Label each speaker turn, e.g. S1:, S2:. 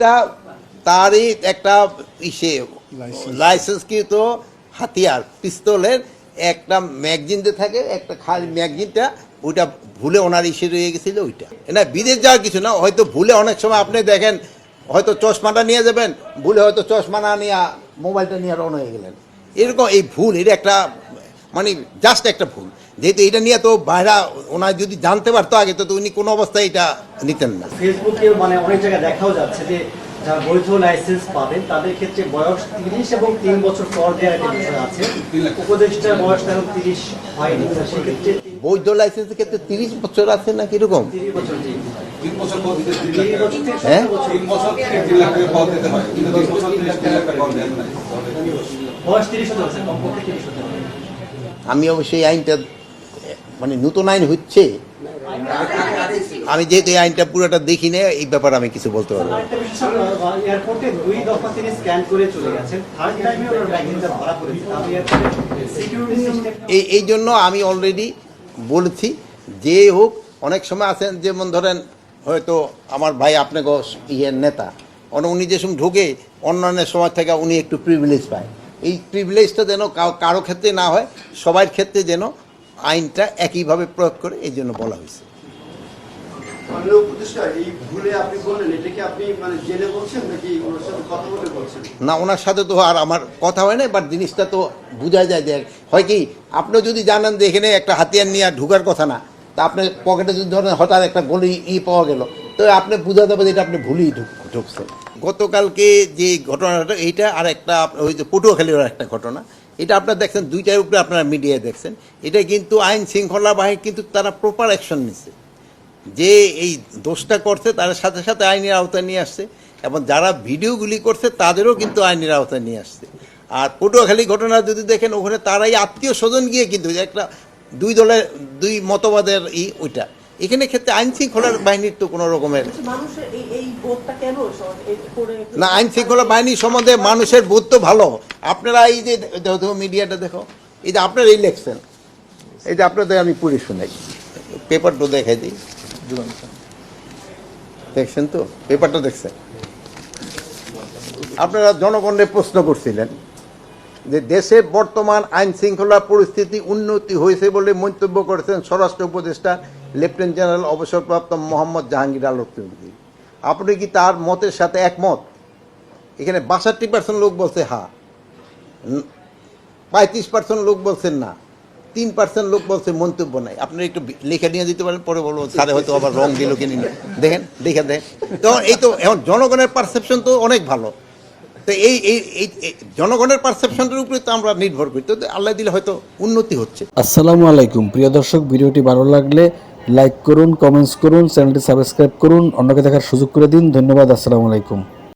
S1: এটা তারই একটা ইসে লাইসেন্সকৃত হাতিয়ার পিস্তলের একটা ম্যাগজিনতে থাকে, একটা খালি ম্যাগজিনটা ওইটা ভুলে ওনার ইসে রয়ে গেছিল ওইটা। এটা বিদেশ যাওয়ার কিছু না, হয়তো ভুলে অনেক সময় আপনি দেখেন হয়তো চশমাটা নিয়ে যাবেন, ভুলে হয়তো চশমা না নিয়ে মোবাইলটা নিয়ে রওনা হয়ে গেলেন, এরকম এই ভুল, এটা একটা মানে জাস্ট একটা ভুল। যেহেতু এটা নিয়ে তো বাইরা ওনার যদি জানতে পারতো আগে তো উনি কোনো অবস্থায় এটা নিতেন না।
S2: ফেসবুকে মানে অনেক জায়গায় দেখাও যাচ্ছে যে যারা বৈধ লাইসেন্স পাবেন তাদের ক্ষেত্রে বয়স 30 এবং 3 বছর পর দেওয়ার একটা বিষয় আছে। উপদেষ্টার বয়স তেমন 30 হয়নি, সেক্ষেত্রে
S1: বৈধ লাইসেন্সের ক্ষেত্রে 30 বছর আছে না কিরকম?
S2: 30 বছর, জি
S3: 3 বছর পর দিতে
S2: 30 বছর থেকে
S1: হ্যাঁ?
S3: 3 বছর থেকে 3 লাখ টাকা পাওয়া যেতে হয়, কিন্তু 3 বছর থেকে 3 লাখ টাকা পাওয়া যায় না।
S2: বয়স 30 হতে হবে, কমপক্ষে 30 হতে হবে।
S1: আমি অবশ্যই আইনটা মানে নতুন আইন হচ্ছে, আমি যেহেতু এই আইনটা পুরোটা দেখি না, এই ব্যাপারে আমি কিছু বলতে পারবো না।
S2: আরেকটা বিষয়, এয়ারপোর্টে 2 দফা তিনি স্ক্যান করে চলে গেছেন, থার্ড টাইমে ওনার ব্যাগিংটা ধরা পড়েছে। আমি এয়ারপোর্টে সিকিউরিটি সিস্টেম
S1: এই জন্য আমি অলরেডি বলেছি, যে হোক অনেক সময় আছেন যেমন ধরেন হয়তো আমার ভাই আপনাকে ইয়ের নেতা, উনি যে সময় ঢুকে অন্যান্য সময় থেকে উনি একটু প্রিভিলেজ পায়, এই প্রিভিলেজটা যেন কারো ক্ষেত্রে না হয়, সবার ক্ষেত্রে যেন আইনটা একইভাবে প্রয়োগ করে, এই জন্য বলা হয়েছে।
S4: মাননীয় উপদেষ্টা, এই ভুলে আপনি বললেন, এটা কি আপনি মানে জেনে বলছেন নাকি ওনার সাথে কথা বলে বলছেন?
S1: না, ওনার সাথে তো আর আমার কথা হয় না, বাট জিনিসটা তো বোঝা যায় যে হয় কি, আপনিও যদি জানেন যে এখানে একটা হাতিয়ার নিয়ে ঢুকার কথা না, তা আপনার পকেটে যদি ধরেন হঠাৎ একটা গলি পাওয়া গেল, তো আপনি বোঝা যাবে যে এটা আপনি ভুলেই ঢুকছেন। গতকালকে যে ঘটনাটা এইটা, আর একটা ওই যে পটুয়াখালীর একটা ঘটনা, এটা আপনারা দেখছেন, দুইটার উপরে আপনারা মিডিয়ায় দেখছেন। এটা কিন্তু আইন শৃঙ্খলা বাহিনী কিন্তু তারা প্রপার অ্যাকশন নিচ্ছে, যে এই দোষটা করছে তার সাথে সাথে আইনের আওতায় নিয়ে আসছে, এবং যারা ভিডিওগুলি করছে তাদেরও কিন্তু আইনের আওতায় নিয়ে আসছে। আর পটুয়াখালী ঘটনা যদি দেখেন, ওখানে তারাই আত্মীয় স্বজন গিয়ে কিন্তু একটা দুই দলের দুই মতবাদের ওইটা, এখানে ক্ষেত্রে আইন শৃঙ্খলার বাহিনীর তো কোনো রকমের না, আইন শৃঙ্খলা বাহিনী সম্বন্ধে মানুষের বোধ তো ভালো। আপনারা এই যে মিডিয়াটা দেখো, এই যে আপনার ইলেকশন, এই যে আপনাদের আমি পড়ে শোনাই, পেপারটা দেখাই দিই, দেখছেন তো পেপারটা দেখছেন? আপনারা জনগণের প্রশ্ন করছিলেন যে দেশের বর্তমান আইন শৃঙ্খলা পরিস্থিতি উন্নতি হয়েছে বলে মন্তব্য করেছেন স্বরাষ্ট্র উপদেষ্টা লেফটেন্যান্ট জেনারেল অবসরপ্রাপ্ত মোহাম্মদ জাহাঙ্গীর আলম চৌধুরী। আপনি কি তার মতের সাথে একমত? এখানে 62% লোক বলছে হ্যাঁ, 35% লোক বলছেন না, 3% লোক বলছে মন্তব্য নাই। আপনারা একটু লেখা নিয়ে দিতে পারেন, পরে বলবো স্যারে হয়তো আবার রং দিল কিনে নিয়ে দেখেন, দেখে দেন। তো এই তো এখন জনগণের পারসেপশন তো অনেক ভালো, তো এই জনগণের পারসেপশনটার উপরে তো আমরা নির্ভর করি, তো আল্লাহ দিলে হয়তো উন্নতি হচ্ছে।
S5: আসসালামু আলাইকুম প্রিয় দর্শক, ভিডিওটি ভালো লাগলে লাইক করুন, কমেন্টস করুন, চ্যানেলটি সাবস্ক্রাইব করুন, অন্যকে দেখার সুযোগ করে দিন। ধন্যবাদ। আসসালামু আলাইকুম।